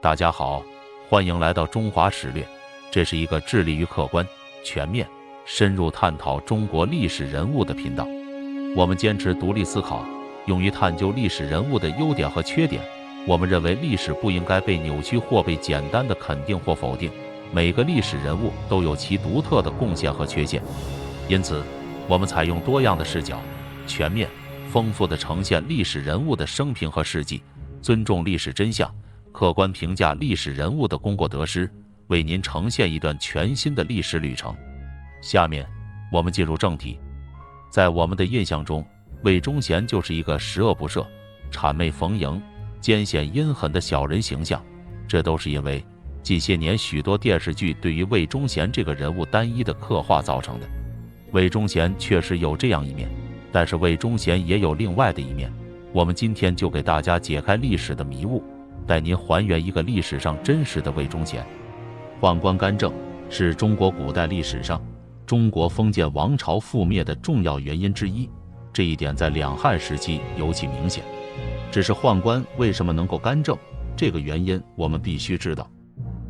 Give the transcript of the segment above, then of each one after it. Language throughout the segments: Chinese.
大家好，欢迎来到中华史略，这是一个致力于客观、全面、深入探讨中国历史人物的频道。我们坚持独立思考，勇于探究历史人物的优点和缺点。我们认为历史不应该被扭曲或被简单的肯定或否定，每个历史人物都有其独特的贡献和缺陷。因此，我们采用多样的视角，全面、丰富地呈现历史人物的生平和事迹，尊重历史真相，客观评价历史人物的功过得失，为您呈现一段全新的历史旅程。下面我们进入正题。在我们的印象中，魏忠贤就是一个十恶不赦、谄媚逢迎、艰险阴狠的小人形象，这都是因为近些年许多电视剧对于魏忠贤这个人物单一的刻画造成的。魏忠贤确实有这样一面，但是魏忠贤也有另外的一面。我们今天就给大家解开历史的迷雾，带您还原一个历史上真实的魏忠贤。宦官干政是中国古代历史上中国封建王朝覆灭的重要原因之一，这一点在两汉时期尤其明显。只是宦官为什么能够干政，这个原因我们必须知道。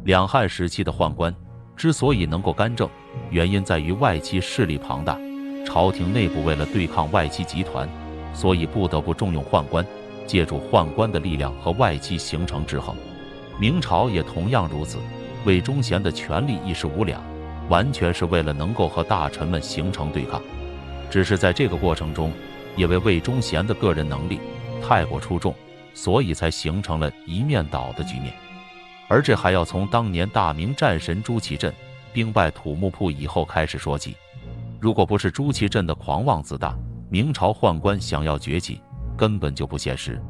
两汉时期的宦官之所以能够干政，原因在于外戚势力庞大，朝廷内部为了对抗外戚集团，所以不得不重用宦官，借助宦官的力量和外戚形成制衡。明朝也同样如此，魏忠贤的权力一时无两，完全是为了能够和大臣们形成对抗。只是在这个过程中，因为魏忠贤的个人能力太过出众，所以才形成了一面倒的局面。而这还要从当年大明战神朱祁镇兵败土木堡以后开始说起。如果不是朱祁镇的狂妄自大，明朝宦官想要崛起根本就不现实。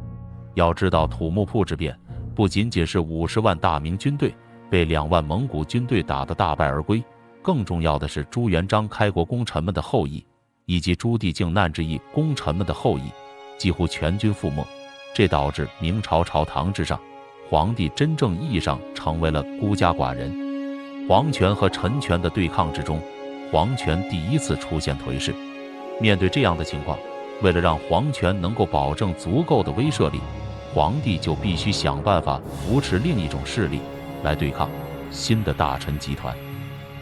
要知道，土木堡之变不仅仅是50万大明军队被2万蒙古军队打得大败而归，更重要的是朱元璋开国功臣们的后裔，以及朱棣靖难之役功臣们的后裔几乎全军覆没。这导致明朝朝堂之上，皇帝真正意义上成为了孤家寡人。皇权和臣权的对抗之中，皇权第一次出现颓势。面对这样的情况，为了让皇权能够保证足够的威慑力，皇帝就必须想办法扶持另一种势力来对抗新的大臣集团。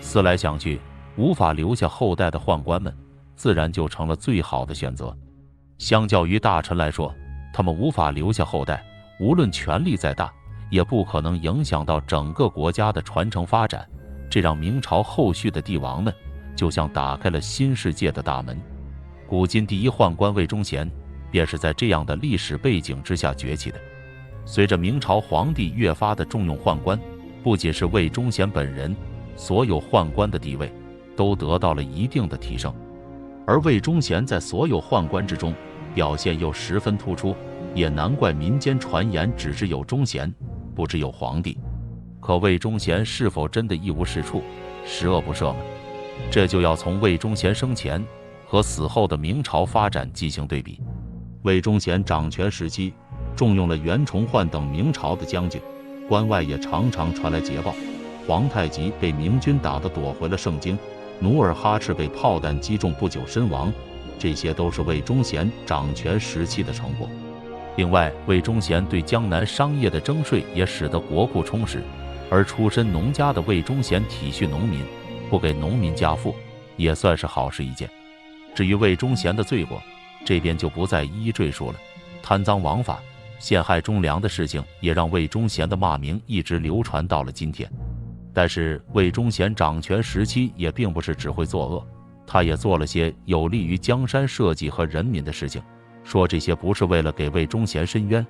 思来想去，无法留下后代的宦官们自然就成了最好的选择。相较于大臣来说，他们无法留下后代，无论权力再大，也不可能影响到整个国家的传承发展。这让明朝后续的帝王们就像打开了新世界的大门。古今第一宦官魏忠贤便是在这样的历史背景之下崛起的。随着明朝皇帝越发的重用宦官，不仅是魏忠贤本人，所有宦官的地位都得到了一定的提升。而魏忠贤在所有宦官之中表现又十分突出，也难怪民间传言只知有忠贤，不知有皇帝。可魏忠贤是否真的一无是处、十恶不赦呢？这就要从魏忠贤生前和死后的明朝发展进行对比。魏忠贤掌权时期重用了袁崇焕等明朝的将军，关外也常常传来捷报，皇太极被明军打得躲回了盛京，努尔哈赤被炮弹击中不久身亡，这些都是魏忠贤掌权时期的成果。另外，魏忠贤对江南商业的征税也使得国库充实，而出身农家的魏忠贤体恤农民，不给农民加赋，也算是好事一件。至于魏忠贤的罪过，这边就不再一一赘述了。贪赃枉法、陷害忠良的事情也让魏忠贤的骂名一直流传到了今天。但是魏忠贤掌权时期也并不是只会作恶，他也做了些有利于江山社稷和人民的事情。说这些不是为了给魏忠贤伸冤，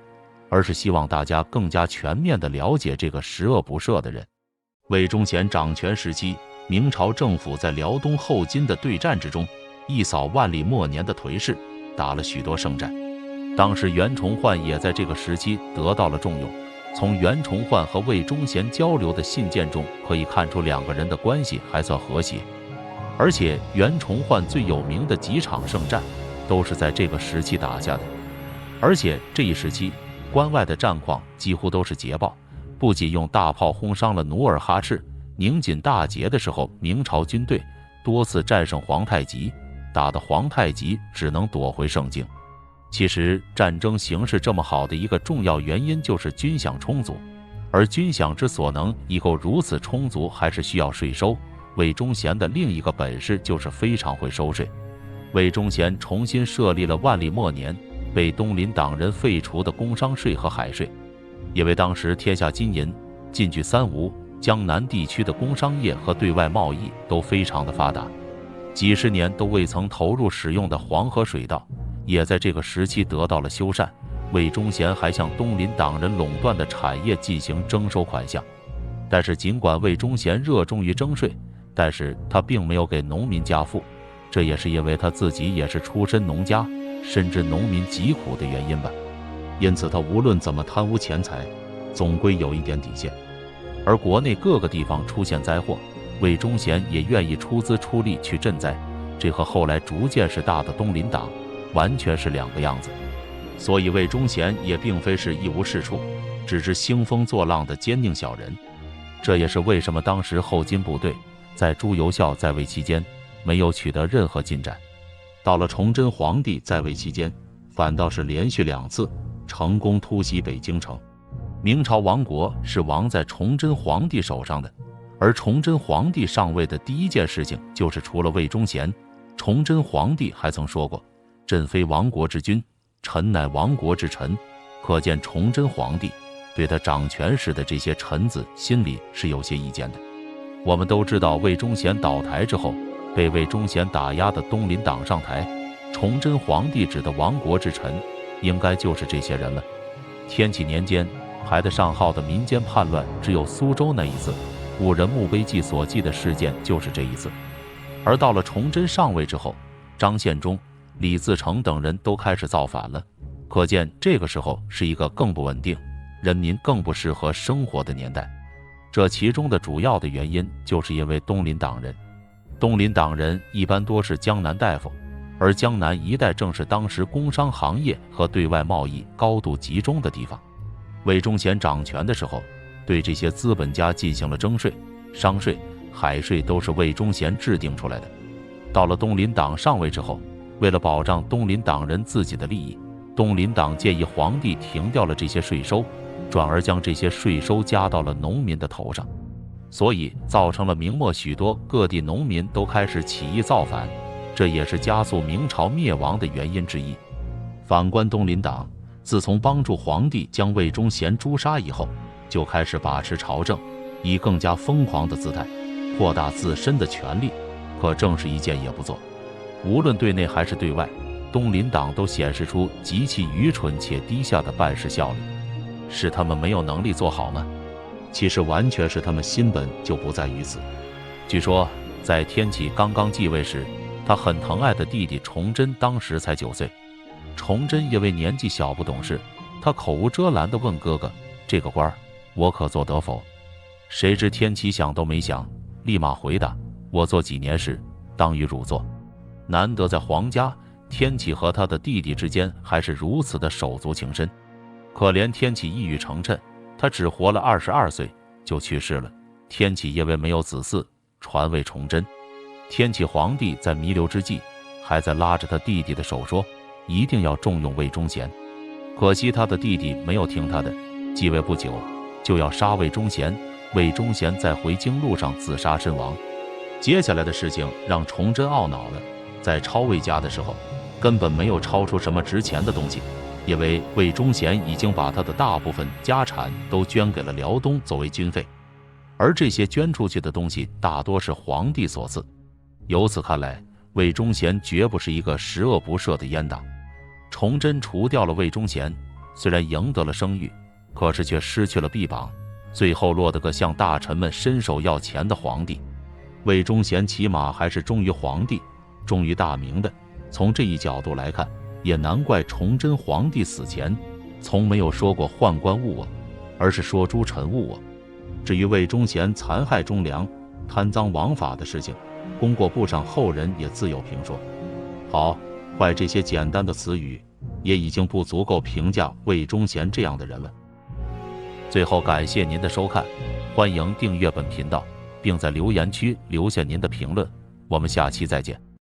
而是希望大家更加全面地了解这个十恶不赦的人。魏忠贤掌权时期，明朝政府在辽东后金的对战之中一扫万历末年的颓势，打了许多胜战。当时袁崇焕也在这个时期得到了重用。从袁崇焕和魏忠贤交流的信件中可以看出，两个人的关系还算和谐。而且袁崇焕最有名的几场胜战都是在这个时期打下的。而且这一时期关外的战况几乎都是捷报，不仅用大炮轰伤了努尔哈赤，宁锦大捷的时候，明朝军队多次战胜皇太极，打得皇太极只能躲回盛京。其实战争形势这么好的一个重要原因就是军饷充足，而军饷之所能以够如此充足，还是需要税收。魏忠贤的另一个本事就是非常会收税。魏忠贤重新设立了万历末年被东林党人废除的工商税和海税，因为当时天下金银、晋据三吴，江南地区的工商业和对外贸易都非常的发达，几十年都未曾投入使用的黄河水道，也在这个时期得到了修缮。魏忠贤还向东林党人垄断的产业进行征收款项，但是尽管魏忠贤热衷于征税，但是他并没有给农民加赋，这也是因为他自己也是出身农家，深知农民疾苦的原因吧。因此他无论怎么贪污钱财，总归有一点底线。而国内各个地方出现灾祸，魏忠贤也愿意出资出力去赈灾，这和后来逐渐是大的东林党完全是两个样子。所以魏忠贤也并非是一无是处，只知兴风作浪的奸佞小人。这也是为什么当时后金部队在朱由校在位期间没有取得任何进展，到了崇祯皇帝在位期间，反倒是连续2次成功突袭北京城。明朝亡国是亡在崇祯皇帝手上的，而崇祯皇帝上位的第一件事情就是除了魏忠贤，崇祯皇帝还曾说过：“朕非亡国之君，臣乃亡国之臣。”可见崇祯皇帝对他掌权时的这些臣子心里是有些意见的。我们都知道，魏忠贤倒台之后，被魏忠贤打压的东林党上台，崇祯皇帝指的亡国之臣，应该就是这些人了。天启年间排得上号的民间叛乱，只有苏州那一次，五人墓碑记所记的事件就是这一次。而到了崇祯上位之后，张献忠、李自成等人都开始造反了，可见这个时候是一个更不稳定、人民更不适合生活的年代。这其中的主要的原因，就是因为东林党人。东林党人一般多是江南大夫，而江南一带正是当时工商行业和对外贸易高度集中的地方。魏忠贤掌权的时候，对这些资本家进行了征税、商税、海税，都是魏忠贤制定出来的。到了东林党上位之后，为了保障东林党人自己的利益，东林党建议皇帝停掉了这些税收，转而将这些税收加到了农民的头上，所以造成了明末许多各地农民都开始起义造反，这也是加速明朝灭亡的原因之一。反观东林党，自从帮助皇帝将魏忠贤诛杀以后，就开始把持朝政，以更加疯狂的姿态扩大自身的权力，可正是一件也不做。无论对内还是对外，东林党都显示出极其愚蠢且低下的办事效率。是他们没有能力做好吗？其实完全是他们心本就不在于此。据说在天启刚刚继位时，他很疼爱的弟弟崇祯当时才9岁。崇祯因为年纪小不懂事，他口无遮拦地问哥哥：“这个官我可做得否？”谁知天启想都没想，立马回答：“我做几年事，当与汝做。”难得在皇家，天启和他的弟弟之间还是如此的手足情深。可怜天启一语成谶，他只活了22岁就去世了。天启因为没有子嗣，传位崇祯。天启皇帝在弥留之际，还在拉着他弟弟的手说，一定要重用魏忠贤。可惜他的弟弟没有听他的，继位不久就要杀魏忠贤。魏忠贤在回京路上自杀身亡。接下来的事情让崇祯懊恼了，在抄魏家的时候，根本没有抄出什么值钱的东西。因为魏忠贤已经把他的大部分家产都捐给了辽东作为军费，而这些捐出去的东西大多是皇帝所赐。由此看来，魏忠贤绝不是一个十恶不赦的阉党。崇祯除掉了魏忠贤，虽然赢得了声誉，可是却失去了臂膀，最后落得个向大臣们伸手要钱的皇帝。魏忠贤起码还是忠于皇帝、忠于大明的。从这一角度来看，也难怪崇祯皇帝死前从没有说过宦官误我，而是说诸臣误我。至于魏忠贤残害忠良、贪赃枉法的事情，功过簿上后人也自有评说。好坏这些简单的词语，也已经不足够评价魏忠贤这样的人了。最后感谢您的收看，欢迎订阅本频道，并在留言区留下您的评论，我们下期再见。